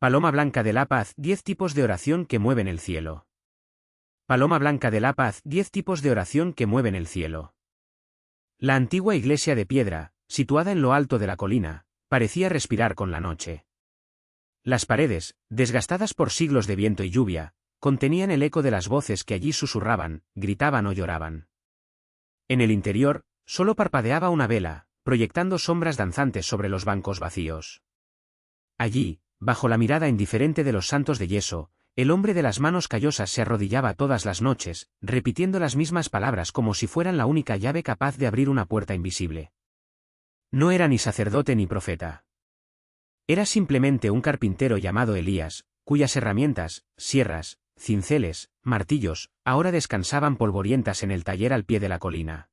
Paloma blanca de la paz, 10 tipos de oración que mueven el cielo. Paloma blanca de la paz, 10 tipos de oración que mueven el cielo. La antigua iglesia de piedra, situada en lo alto de la colina, parecía respirar con la noche. Las paredes, desgastadas por siglos de viento y lluvia, contenían el eco de las voces que allí susurraban, gritaban o lloraban. En el interior, solo parpadeaba una vela, proyectando sombras danzantes sobre los bancos vacíos. Allí, bajo la mirada indiferente de los santos de yeso, el hombre de las manos callosas se arrodillaba todas las noches, repitiendo las mismas palabras como si fueran la única llave capaz de abrir una puerta invisible. No era ni sacerdote ni profeta. Era simplemente un carpintero llamado Elías, cuyas herramientas, sierras, cinceles, martillos, ahora descansaban polvorientas en el taller al pie de la colina.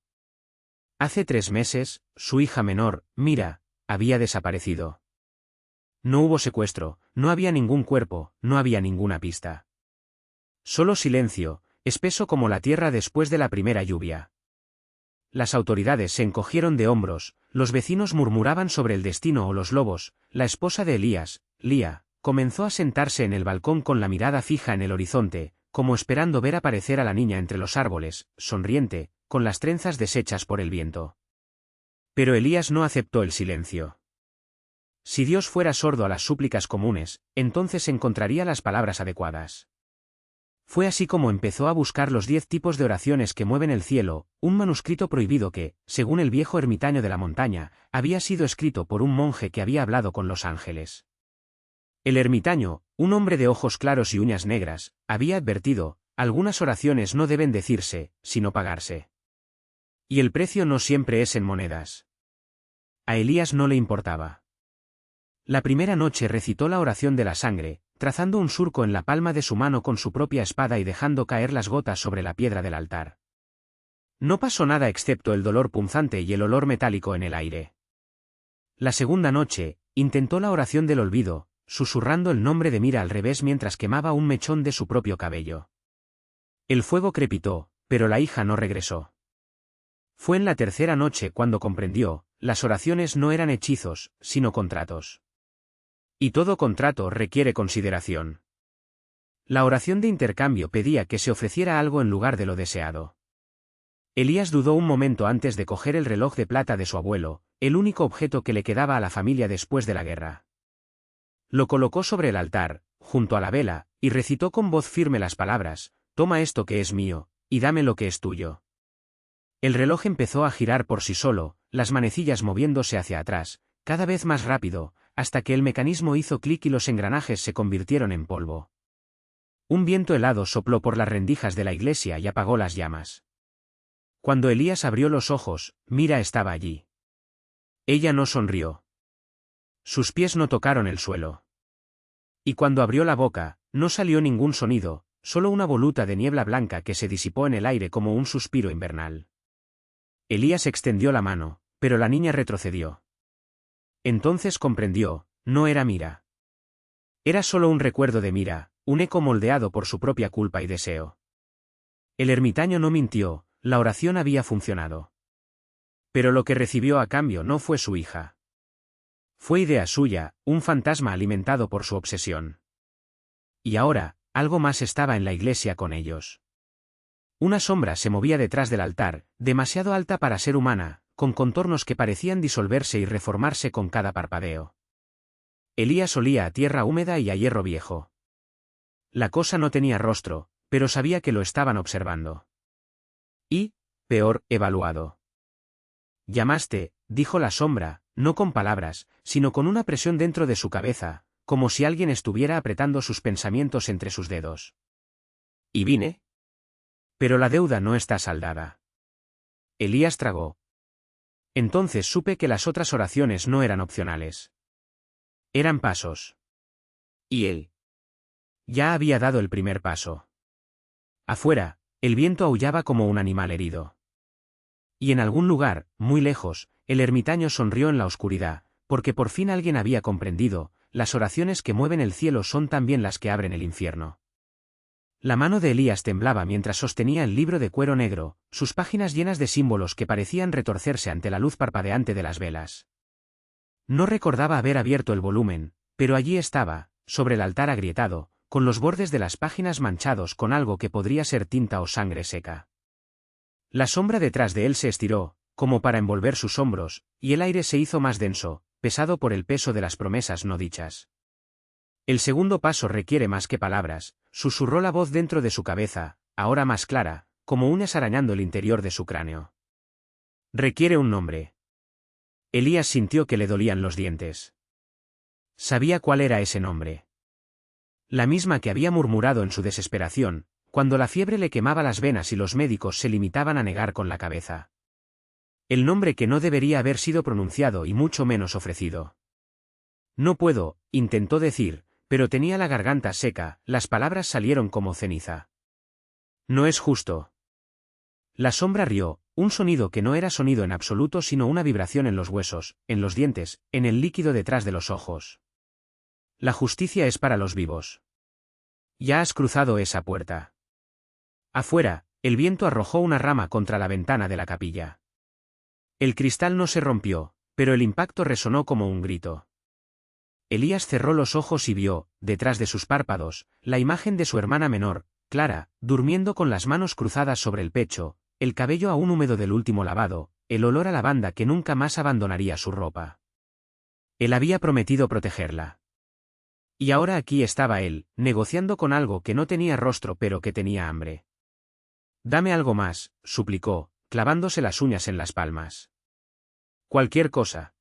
Hace 3 meses, su hija menor, Mira, había desaparecido. No hubo secuestro, no había ningún cuerpo, no había ninguna pista. Solo silencio, espeso como la tierra después de la primera lluvia. Las autoridades se encogieron de hombros, los vecinos murmuraban sobre el destino o los lobos. La esposa de Elías, Lía, comenzó a sentarse en el balcón con la mirada fija en el horizonte, como esperando ver aparecer a la niña entre los árboles, sonriente, con las trenzas deshechas por el viento. Pero Elías no aceptó el silencio. Si Dios fuera sordo a las súplicas comunes, entonces encontraría las palabras adecuadas. Fue así como empezó a buscar los 10 tipos de oraciones que mueven el cielo, un manuscrito prohibido que, según el viejo ermitaño de la montaña, había sido escrito por un monje que había hablado con los ángeles. El ermitaño, un hombre de ojos claros y uñas negras, había advertido: algunas oraciones no deben decirse, sino pagarse. Y el precio no siempre es en monedas. A Elías no le importaba. La primera noche recitó la oración de la sangre, trazando un surco en la palma de su mano con su propia espada y dejando caer las gotas sobre la piedra del altar. No pasó nada excepto el dolor punzante y el olor metálico en el aire. La segunda noche, intentó la oración del olvido, susurrando el nombre de Mira al revés mientras quemaba un mechón de su propio cabello. El fuego crepitó, pero la hija no regresó. Fue en la tercera noche cuando comprendió: las oraciones no eran hechizos, sino contratos. Y todo contrato requiere consideración. La oración de intercambio pedía que se ofreciera algo en lugar de lo deseado. Elías dudó un momento antes de coger el reloj de plata de su abuelo, el único objeto que le quedaba a la familia después de la guerra. Lo colocó sobre el altar, junto a la vela, y recitó con voz firme las palabras: toma esto que es mío, y dame lo que es tuyo. El reloj empezó a girar por sí solo, las manecillas moviéndose hacia atrás, cada vez más rápido, hasta que el mecanismo hizo clic y los engranajes se convirtieron en polvo. Un viento helado sopló por las rendijas de la iglesia y apagó las llamas. Cuando Elías abrió los ojos, Mira estaba allí. Ella no sonrió. Sus pies no tocaron el suelo. Y cuando abrió la boca, no salió ningún sonido, solo una voluta de niebla blanca que se disipó en el aire como un suspiro invernal. Elías extendió la mano, pero la niña retrocedió. Entonces comprendió: no era Mira. Era solo un recuerdo de Mira, un eco moldeado por su propia culpa y deseo. El ermitaño no mintió, la oración había funcionado. Pero lo que recibió a cambio no fue su hija. Fue idea suya, un fantasma alimentado por su obsesión. Y ahora, algo más estaba en la iglesia con ellos. Una sombra se movía detrás del altar, demasiado alta para ser humana, con contornos que parecían disolverse y reformarse con cada parpadeo. Elías olía a tierra húmeda y a hierro viejo. La cosa no tenía rostro, pero sabía que lo estaban observando. Y, peor, evaluado. Llamaste, dijo la sombra, no con palabras, sino con una presión dentro de su cabeza, como si alguien estuviera apretando sus pensamientos entre sus dedos. ¿Y vine? Pero la deuda no está saldada. Elías tragó. Entonces supe que las otras oraciones no eran opcionales. Eran pasos. Y él ya había dado el primer paso. Afuera, el viento aullaba como un animal herido. Y en algún lugar, muy lejos, el ermitaño sonrió en la oscuridad, porque por fin alguien había comprendido: las oraciones que mueven el cielo son también las que abren el infierno. La mano de Elías temblaba mientras sostenía el libro de cuero negro, sus páginas llenas de símbolos que parecían retorcerse ante la luz parpadeante de las velas. No recordaba haber abierto el volumen, pero allí estaba, sobre el altar agrietado, con los bordes de las páginas manchados con algo que podría ser tinta o sangre seca. La sombra detrás de él se estiró, como para envolver sus hombros, y el aire se hizo más denso, pesado por el peso de las promesas no dichas. El segundo paso requiere más que palabras, susurró la voz dentro de su cabeza, ahora más clara, como uñas arañando el interior de su cráneo. Requiere un nombre. Elías sintió que le dolían los dientes. Sabía cuál era ese nombre. La misma que había murmurado en su desesperación, cuando la fiebre le quemaba las venas y los médicos se limitaban a negar con la cabeza. El nombre que no debería haber sido pronunciado y mucho menos ofrecido. No puedo, intentó decir, pero tenía la garganta seca, las palabras salieron como ceniza. No es justo. La sombra rió, un sonido que no era sonido en absoluto sino una vibración en los huesos, en los dientes, en el líquido detrás de los ojos. La justicia es para los vivos. Ya has cruzado esa puerta. Afuera, el viento arrojó una rama contra la ventana de la capilla. El cristal no se rompió, pero el impacto resonó como un grito. Elías cerró los ojos y vio, detrás de sus párpados, la imagen de su hermana menor, Clara, durmiendo con las manos cruzadas sobre el pecho, el cabello aún húmedo del último lavado, el olor a lavanda que nunca más abandonaría su ropa. Él había prometido protegerla. Y ahora aquí estaba él, negociando con algo que no tenía rostro pero que tenía hambre. Dame algo más, suplicó, clavándose las uñas en las palmas. Cualquier cosa.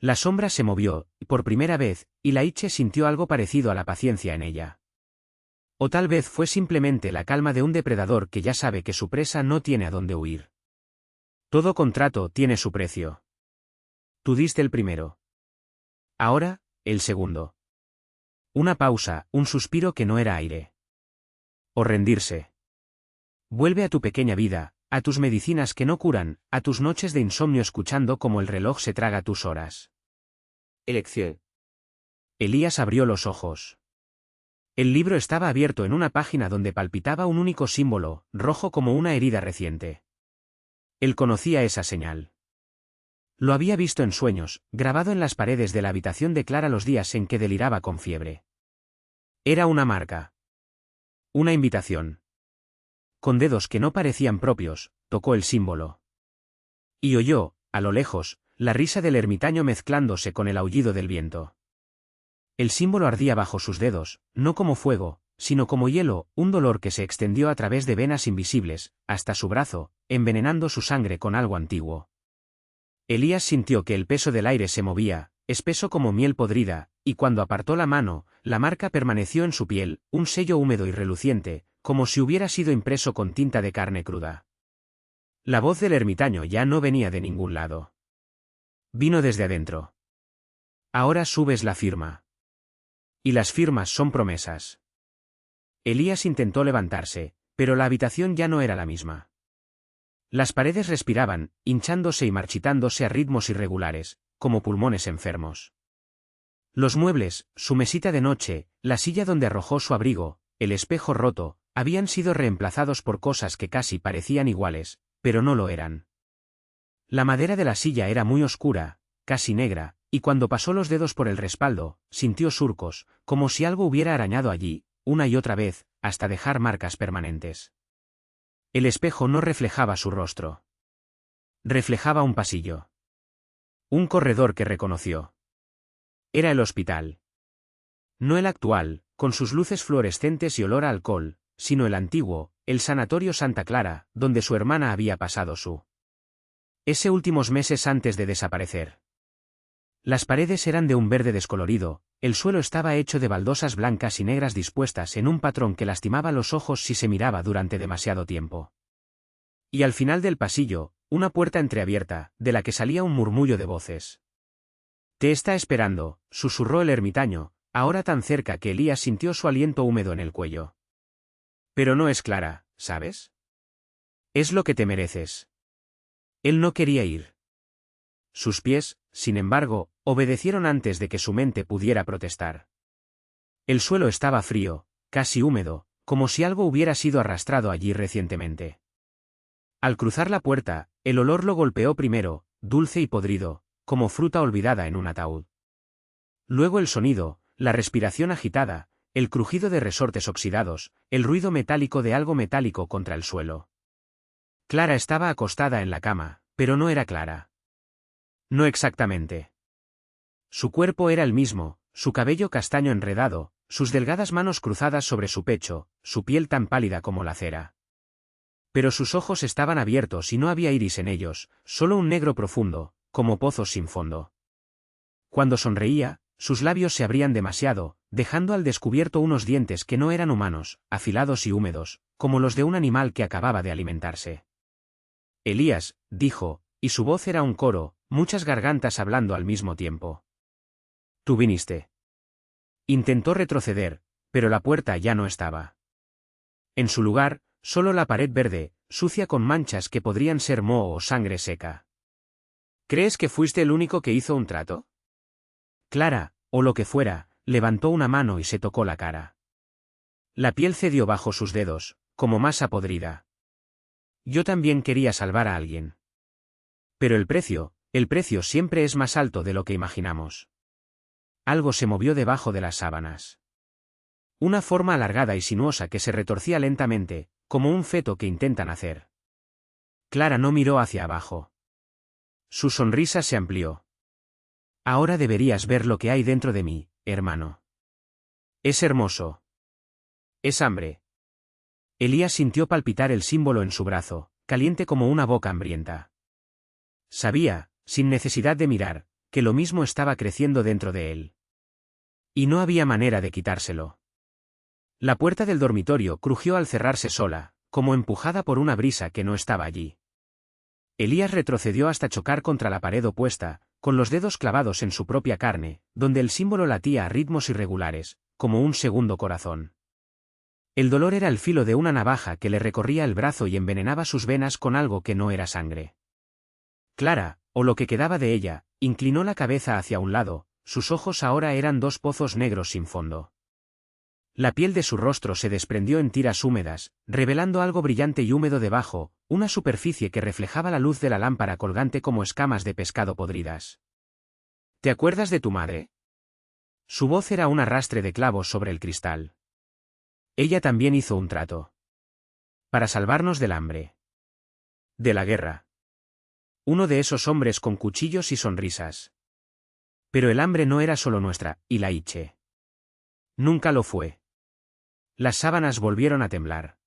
La sombra se movió, por primera vez, y Laiche sintió algo parecido a la paciencia en ella. O tal vez fue simplemente la calma de un depredador que ya sabe que su presa no tiene a dónde huir. Todo contrato tiene su precio. Tú diste el primero. Ahora, el segundo. Una pausa, un suspiro que no era aire. O rendirse. Vuelve a tu pequeña vida, a tus medicinas que no curan, a tus noches de insomnio escuchando cómo el reloj se traga tus horas. Elección. Elías abrió los ojos. El libro estaba abierto en una página donde palpitaba un único símbolo, rojo como una herida reciente. Él conocía esa señal. Lo había visto en sueños, grabado en las paredes de la habitación de Clara los días en que deliraba con fiebre. Era una marca. Una invitación. Con dedos que no parecían propios, tocó el símbolo. Y oyó, a lo lejos, la risa del ermitaño mezclándose con el aullido del viento. El símbolo ardía bajo sus dedos, no como fuego, sino como hielo, un dolor que se extendió a través de venas invisibles, hasta su brazo, envenenando su sangre con algo antiguo. Elías sintió que el peso del aire se movía, espeso como miel podrida, y cuando apartó la mano, la marca permaneció en su piel, un sello húmedo y reluciente, como si hubiera sido impreso con tinta de carne cruda. La voz del ermitaño ya no venía de ningún lado. Vino desde adentro. Ahora subes la firma. Y las firmas son promesas. Elías intentó levantarse, pero la habitación ya no era la misma. Las paredes respiraban, hinchándose y marchitándose a ritmos irregulares, como pulmones enfermos. Los muebles, su mesita de noche, la silla donde arrojó su abrigo, el espejo roto, habían sido reemplazados por cosas que casi parecían iguales, pero no lo eran. La madera de la silla era muy oscura, casi negra, y cuando pasó los dedos por el respaldo, sintió surcos, como si algo hubiera arañado allí, una y otra vez, hasta dejar marcas permanentes. El espejo no reflejaba su rostro. Reflejaba un pasillo. Un corredor que reconoció. Era el hospital. No el actual, con sus luces fluorescentes y olor a alcohol, sino el antiguo, el sanatorio Santa Clara, donde su hermana había pasado ese últimos meses antes de desaparecer. Las paredes eran de un verde descolorido, el suelo estaba hecho de baldosas blancas y negras dispuestas en un patrón que lastimaba los ojos si se miraba durante demasiado tiempo. Y al final del pasillo, una puerta entreabierta, de la que salía un murmullo de voces. Te está esperando, susurró el ermitaño, ahora tan cerca que Elías sintió su aliento húmedo en el cuello. Pero no es Clara, ¿sabes? Es lo que te mereces. Él no quería ir. Sus pies, sin embargo, obedecieron antes de que su mente pudiera protestar. El suelo estaba frío, casi húmedo, como si algo hubiera sido arrastrado allí recientemente. Al cruzar la puerta, el olor lo golpeó primero, dulce y podrido, como fruta olvidada en un ataúd. Luego el sonido, La respiración agitada, el crujido de resortes oxidados, el ruido metálico de algo metálico contra el suelo. Clara estaba acostada en la cama, pero no era Clara. No exactamente. Su cuerpo era el mismo, su cabello castaño enredado, sus delgadas manos cruzadas sobre su pecho, su piel tan pálida como la cera. Pero sus ojos estaban abiertos y no había iris en ellos, solo un negro profundo, como pozos sin fondo. Cuando sonreía, sus labios se abrían demasiado, dejando al descubierto unos dientes que no eran humanos, afilados y húmedos, como los de un animal que acababa de alimentarse. Elías, dijo, y su voz era un coro, muchas gargantas hablando al mismo tiempo. Tú viniste. Intentó retroceder, pero la puerta ya no estaba. En su lugar, solo la pared verde, sucia con manchas que podrían ser moho o sangre seca. ¿Crees que fuiste el único que hizo un trato? Clara, o lo que fuera, levantó una mano y se tocó la cara. La piel cedió bajo sus dedos, como masa podrida. Yo también quería salvar a alguien. Pero el precio siempre es más alto de lo que imaginamos. Algo se movió debajo de las sábanas. Una forma alargada y sinuosa que se retorcía lentamente, como un feto que intenta nacer. Clara no miró hacia abajo. Su sonrisa se amplió. Ahora deberías ver lo que hay dentro de mí, hermano. Es hermoso. Es hambre. Elías sintió palpitar el símbolo en su brazo, caliente como una boca hambrienta. Sabía, sin necesidad de mirar, que lo mismo estaba creciendo dentro de él. Y no había manera de quitárselo. La puerta del dormitorio crujió al cerrarse sola, como empujada por una brisa que no estaba allí. Elías retrocedió hasta chocar contra la pared opuesta, con los dedos clavados en su propia carne, donde el símbolo latía a ritmos irregulares, como un segundo corazón. El dolor era el filo de una navaja que le recorría el brazo y envenenaba sus venas con algo que no era sangre. Clara, o lo que quedaba de ella, inclinó la cabeza hacia un lado, sus ojos ahora eran dos pozos negros sin fondo. La piel de su rostro se desprendió en tiras húmedas, revelando algo brillante y húmedo debajo, una superficie que reflejaba la luz de la lámpara colgante como escamas de pescado podridas. ¿Te acuerdas de tu madre? Su voz era un arrastre de clavos sobre el cristal. Ella también hizo un trato. Para salvarnos del hambre. De la guerra. Uno de esos hombres con cuchillos y sonrisas. Pero el hambre no era solo nuestra, y la Iche. Nunca lo fue. Las sábanas volvieron a temblar.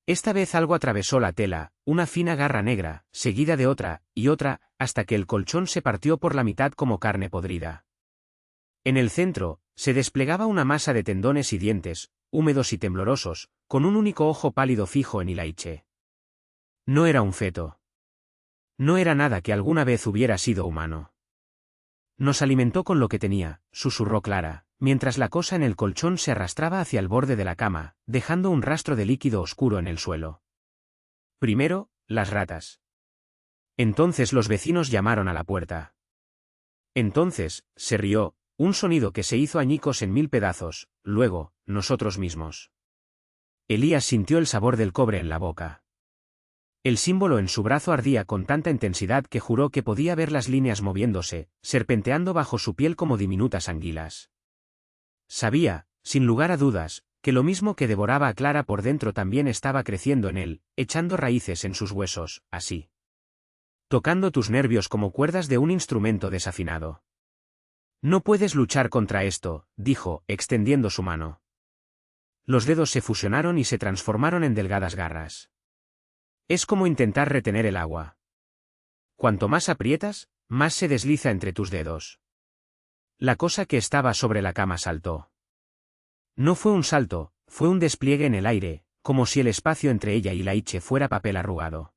Esta vez algo atravesó la tela, una fina garra negra, seguida de otra, y otra, hasta que el colchón se partió por la mitad como carne podrida. En el centro, se desplegaba una masa de tendones y dientes, húmedos y temblorosos, con un único ojo pálido fijo en Ilaiche. No era un feto. No era nada que alguna vez hubiera sido humano. Nos alimentó con lo que tenía, susurró Clara, mientras la cosa en el colchón se arrastraba hacia el borde de la cama, dejando un rastro de líquido oscuro en el suelo. Primero, las ratas. Entonces los vecinos llamaron a la puerta. Entonces, se rió, un sonido que se hizo añicos en 1000 pedazos, luego, nosotros mismos. Elías sintió el sabor del cobre en la boca. El símbolo en su brazo ardía con tanta intensidad que juró que podía ver las líneas moviéndose, serpenteando bajo su piel como diminutas anguilas. Sabía, sin lugar a dudas, que lo mismo que devoraba a Clara por dentro también estaba creciendo en él, echando raíces en sus huesos, así. Tocando tus nervios como cuerdas de un instrumento desafinado. No puedes luchar contra esto, dijo, extendiendo su mano. Los dedos se fusionaron y se transformaron en delgadas garras. Es como intentar retener el agua. Cuanto más aprietas, más se desliza entre tus dedos. La cosa que estaba sobre la cama saltó. No fue un salto, fue un despliegue en el aire, como si el espacio entre ella y Laiche fuera papel arrugado.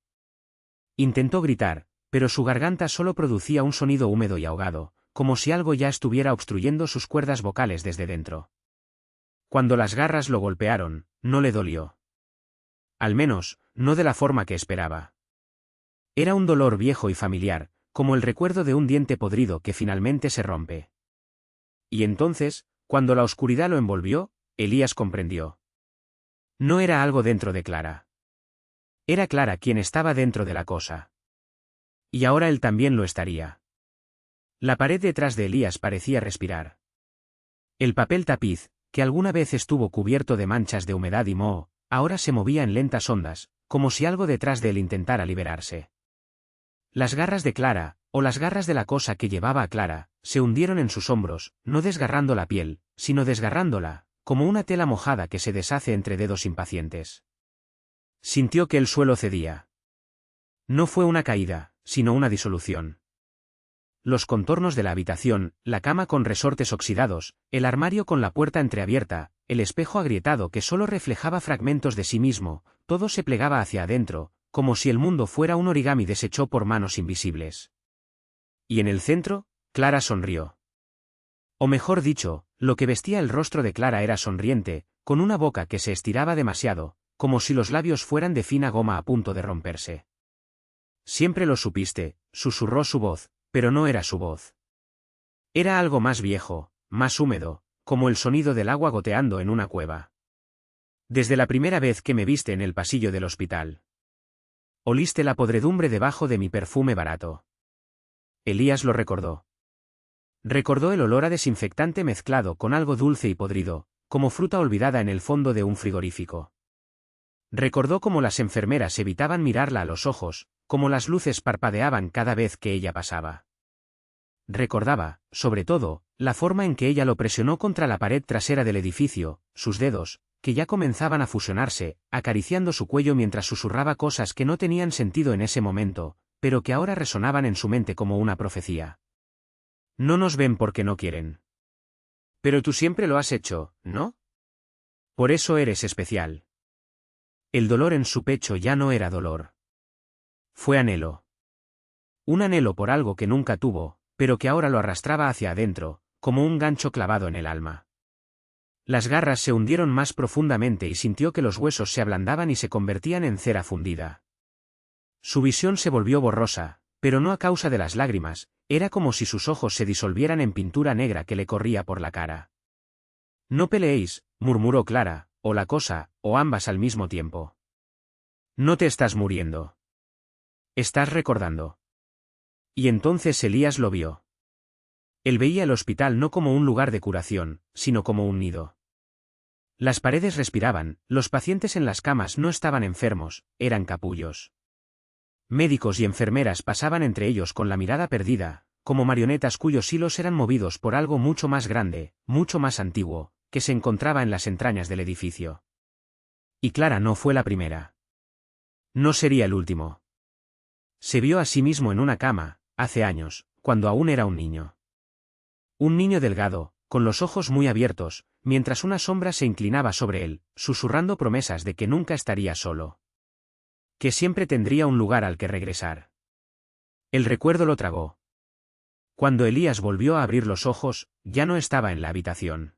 Intentó gritar, pero su garganta solo producía un sonido húmedo y ahogado, como si algo ya estuviera obstruyendo sus cuerdas vocales desde dentro. Cuando las garras lo golpearon, no le dolió. Al menos, no de la forma que esperaba. Era un dolor viejo y familiar, como el recuerdo de un diente podrido que finalmente se rompe. Y entonces, cuando la oscuridad lo envolvió, Elías comprendió. No era algo dentro de Clara. Era Clara quien estaba dentro de la cosa. Y ahora él también lo estaría. La pared detrás de Elías parecía respirar. El papel tapiz, que alguna vez estuvo cubierto de manchas de humedad y moho, ahora se movía en lentas ondas, como si algo detrás de él intentara liberarse. Las garras de Clara, o las garras de la cosa que llevaba a Clara, se hundieron en sus hombros, no desgarrando la piel, sino desgarrándola, como una tela mojada que se deshace entre dedos impacientes. Sintió que el suelo cedía. No fue una caída, sino una disolución. Los contornos de la habitación, la cama con resortes oxidados, el armario con la puerta entreabierta, el espejo agrietado que solo reflejaba fragmentos de sí mismo, todo se plegaba hacia adentro, como si el mundo fuera un origami deshecho por manos invisibles. Y en el centro, Clara sonrió. O mejor dicho, lo que vestía el rostro de Clara era sonriente, con una boca que se estiraba demasiado, como si los labios fueran de fina goma a punto de romperse. Siempre lo supiste, susurró su voz, pero no era su voz. Era algo más viejo, más húmedo, como el sonido del agua goteando en una cueva. Desde la primera vez que me viste en el pasillo del hospital. Oliste la podredumbre debajo de mi perfume barato. Elías lo recordó. Recordó el olor a desinfectante mezclado con algo dulce y podrido, como fruta olvidada en el fondo de un frigorífico. Recordó cómo las enfermeras evitaban mirarla a los ojos, cómo las luces parpadeaban cada vez que ella pasaba. Recordaba, sobre todo, la forma en que ella lo presionó contra la pared trasera del edificio, sus dedos, que ya comenzaban a fusionarse, acariciando su cuello mientras susurraba cosas que no tenían sentido en ese momento, pero que ahora resonaban en su mente como una profecía. No nos ven porque no quieren. Pero tú siempre lo has hecho, ¿no? Por eso eres especial. El dolor en su pecho ya no era dolor. Fue anhelo. Un anhelo por algo que nunca tuvo, pero que ahora lo arrastraba hacia adentro, como un gancho clavado en el alma. Las garras se hundieron más profundamente y sintió que los huesos se ablandaban y se convertían en cera fundida. Su visión se volvió borrosa, pero no a causa de las lágrimas, era como si sus ojos se disolvieran en pintura negra que le corría por la cara. No peleéis, murmuró Clara, o la cosa, o ambas al mismo tiempo. No te estás muriendo. Estás recordando. Y entonces Elías lo vio. Él veía el hospital no como un lugar de curación, sino como un nido. Las paredes respiraban, los pacientes en las camas no estaban enfermos, eran capullos. Médicos y enfermeras pasaban entre ellos con la mirada perdida, como marionetas cuyos hilos eran movidos por algo mucho más grande, mucho más antiguo, que se encontraba en las entrañas del edificio. Y Clara no fue la primera. No sería el último. Se vio a sí mismo en una cama, hace años, cuando aún era un niño. Un niño delgado, con los ojos muy abiertos, mientras una sombra se inclinaba sobre él, susurrando promesas de que nunca estaría solo. Que siempre tendría un lugar al que regresar. El recuerdo lo tragó. Cuando Elías volvió a abrir los ojos, ya no estaba en la habitación.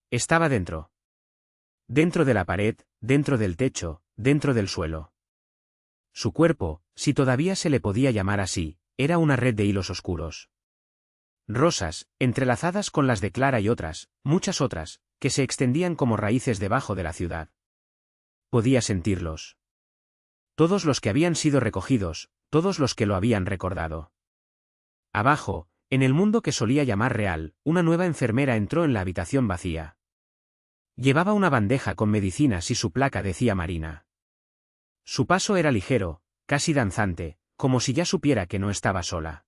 Estaba dentro. Dentro de la pared, dentro del techo, dentro del suelo. Su cuerpo, si todavía se le podía llamar así, era una red de hilos oscuros. Rosas, entrelazadas con las de Clara y otras, muchas otras, que se extendían como raíces debajo de la ciudad. Podía sentirlos. Todos los que habían sido recogidos, todos los que lo habían recordado. Abajo, en el mundo que solía llamar real, una nueva enfermera entró en la habitación vacía. Llevaba una bandeja con medicinas y su placa decía Marina. Su paso era ligero, casi danzante, como si ya supiera que no estaba sola.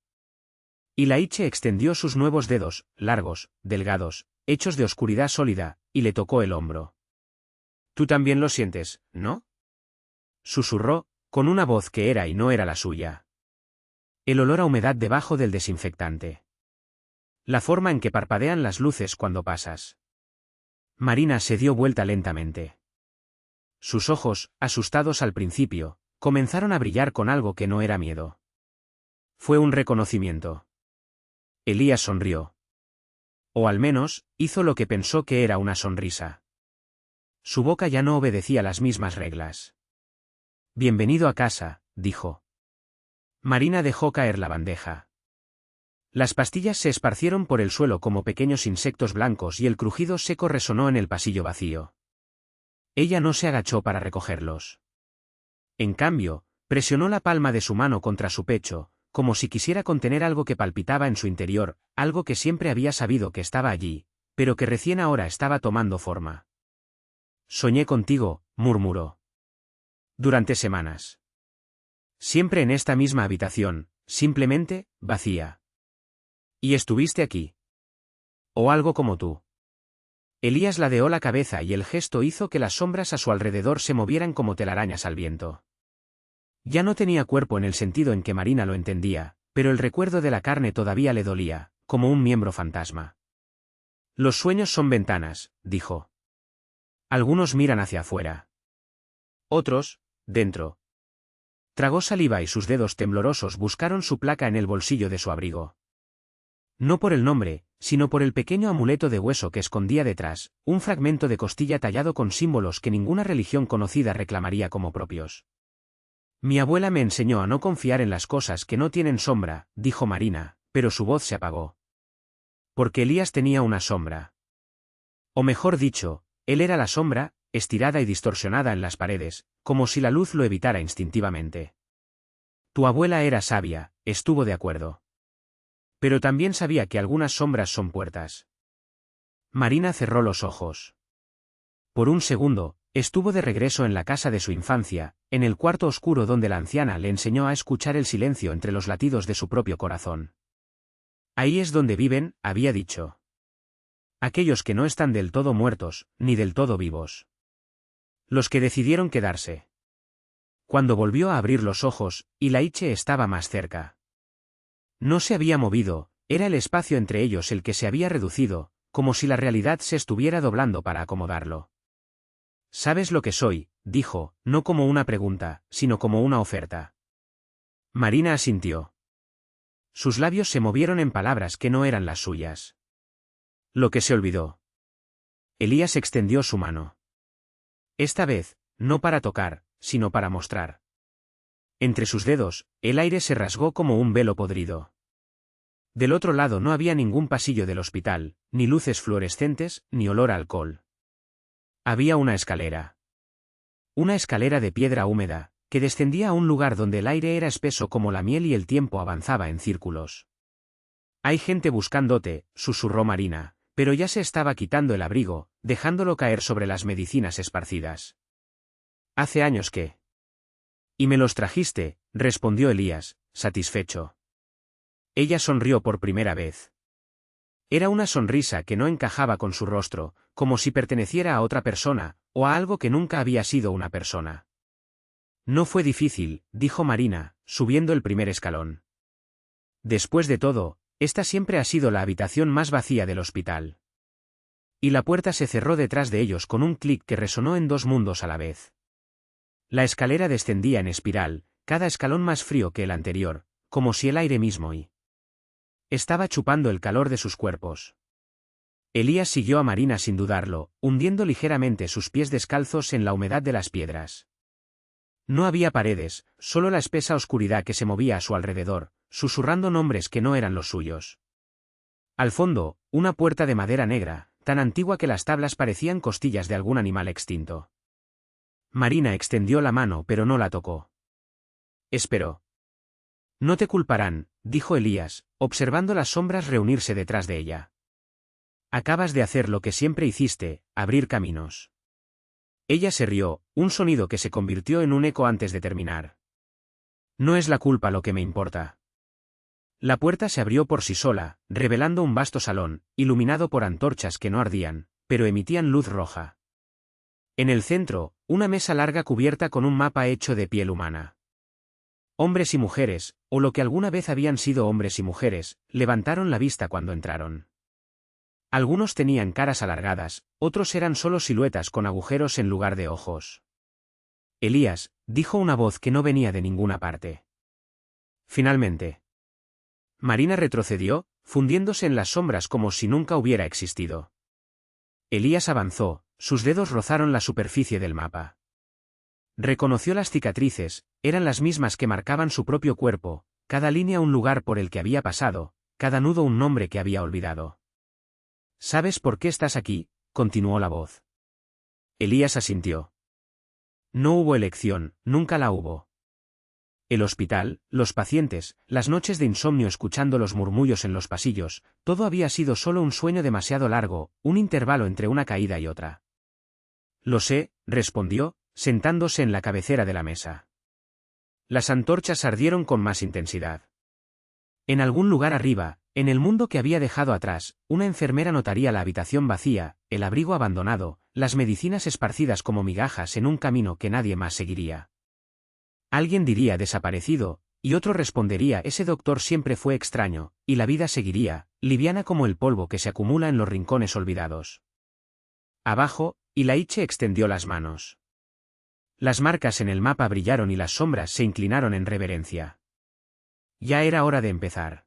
Y Laiche extendió sus nuevos dedos, largos, delgados, hechos de oscuridad sólida, y le tocó el hombro. Tú también lo sientes, ¿no? Susurró, con una voz que era y no era la suya. El olor a humedad debajo del desinfectante. La forma en que parpadean las luces cuando pasas. Marina se dio vuelta lentamente. Sus ojos, asustados al principio, comenzaron a brillar con algo que no era miedo. Fue un reconocimiento. Elías sonrió. O al menos, hizo lo que pensó que era una sonrisa. Su boca ya no obedecía las mismas reglas. Bienvenido a casa, dijo. Marina dejó caer la bandeja. Las pastillas se esparcieron por el suelo como pequeños insectos blancos y el crujido seco resonó en el pasillo vacío. Ella no se agachó para recogerlos. En cambio, presionó la palma de su mano contra su pecho, como si quisiera contener algo que palpitaba en su interior, algo que siempre había sabido que estaba allí, pero que recién ahora estaba tomando forma. Soñé contigo, murmuró. Durante semanas. Siempre en esta misma habitación, simplemente, vacía. ¿Y estuviste aquí? ¿O algo como tú? Elías ladeó la cabeza y el gesto hizo que las sombras a su alrededor se movieran como telarañas al viento. Ya no tenía cuerpo en el sentido en que Marina lo entendía, pero el recuerdo de la carne todavía le dolía, como un miembro fantasma. Los sueños son ventanas, dijo. Algunos miran hacia afuera. Otros, dentro. Tragó saliva y sus dedos temblorosos buscaron su placa en el bolsillo de su abrigo. No por el nombre, sino por el pequeño amuleto de hueso que escondía detrás, un fragmento de costilla tallado con símbolos que ninguna religión conocida reclamaría como propios. Mi abuela me enseñó a no confiar en las cosas que no tienen sombra, dijo Marina, pero su voz se apagó. Porque Elías tenía una sombra. O mejor dicho, él era la sombra, estirada y distorsionada en las paredes, como si la luz lo evitara instintivamente. Tu abuela era sabia, estuvo de acuerdo. Pero también sabía que algunas sombras son puertas. Marina cerró los ojos. Por un segundo, estuvo de regreso en la casa de su infancia, en el cuarto oscuro donde la anciana le enseñó a escuchar el silencio entre los latidos de su propio corazón. Ahí es donde viven, había dicho. Aquellos que no están del todo muertos, ni del todo vivos. Los que decidieron quedarse. Cuando volvió a abrir los ojos, Ilaiche estaba más cerca. No se había movido, era el espacio entre ellos el que se había reducido, como si la realidad se estuviera doblando para acomodarlo. «¿Sabes lo que soy?», dijo, no como una pregunta, sino como una oferta. Marina asintió. Sus labios se movieron en palabras que no eran las suyas. Lo que se olvidó. Elías extendió su mano. Esta vez, no para tocar, sino para mostrar. Entre sus dedos, el aire se rasgó como un velo podrido. Del otro lado no había ningún pasillo del hospital, ni luces fluorescentes, ni olor a alcohol. Había una escalera. Una escalera de piedra húmeda, que descendía a un lugar donde el aire era espeso como la miel y el tiempo avanzaba en círculos. Hay gente buscándote, susurró Marina, pero ya se estaba quitando el abrigo, dejándolo caer sobre las medicinas esparcidas. Hace años que... Y me los trajiste, respondió Elías, satisfecho. Ella sonrió por primera vez. Era una sonrisa que no encajaba con su rostro, como si perteneciera a otra persona, o a algo que nunca había sido una persona. No fue difícil, dijo Marina, subiendo el primer escalón. Después de todo, esta siempre ha sido la habitación más vacía del hospital. Y la puerta se cerró detrás de ellos con un clic que resonó en dos mundos a la vez. La escalera descendía en espiral, cada escalón más frío que el anterior, como si el aire mismo estaba chupando el calor de sus cuerpos. Elías siguió a Marina sin dudarlo, hundiendo ligeramente sus pies descalzos en la humedad de las piedras. No había paredes, solo la espesa oscuridad que se movía a su alrededor, susurrando nombres que no eran los suyos. Al fondo, una puerta de madera negra, tan antigua que las tablas parecían costillas de algún animal extinto. Marina extendió la mano pero no la tocó. Esperó. No te culparán, dijo Elías, observando las sombras reunirse detrás de ella. Acabas de hacer lo que siempre hiciste, abrir caminos. Ella se rió, un sonido que se convirtió en un eco antes de terminar. No es la culpa lo que me importa. La puerta se abrió por sí sola, revelando un vasto salón, iluminado por antorchas que no ardían, pero emitían luz roja. En el centro, una mesa larga cubierta con un mapa hecho de piel humana. Hombres y mujeres, o lo que alguna vez habían sido hombres y mujeres, levantaron la vista cuando entraron. Algunos tenían caras alargadas, otros eran solo siluetas con agujeros en lugar de ojos. Elías, dijo una voz que no venía de ninguna parte. Finalmente. Marina retrocedió, fundiéndose en las sombras como si nunca hubiera existido. Elías avanzó, sus dedos rozaron la superficie del mapa. Reconoció las cicatrices, eran las mismas que marcaban su propio cuerpo, cada línea un lugar por el que había pasado, cada nudo un nombre que había olvidado. ¿Sabes por qué estás aquí?, continuó la voz. Elías asintió. No hubo elección, nunca la hubo. El hospital, los pacientes, las noches de insomnio escuchando los murmullos en los pasillos, todo había sido solo un sueño demasiado largo, un intervalo entre una caída y otra. Lo sé, respondió, sentándose en la cabecera de la mesa. Las antorchas ardieron con más intensidad. En algún lugar arriba, en el mundo que había dejado atrás, una enfermera notaría la habitación vacía, el abrigo abandonado, las medicinas esparcidas como migajas en un camino que nadie más seguiría. Alguien diría desaparecido, y otro respondería ese doctor siempre fue extraño, y la vida seguiría, liviana como el polvo que se acumula en los rincones olvidados. Abajo, Ilaiche extendió las manos. Las marcas en el mapa brillaron y las sombras se inclinaron en reverencia. Ya era hora de empezar.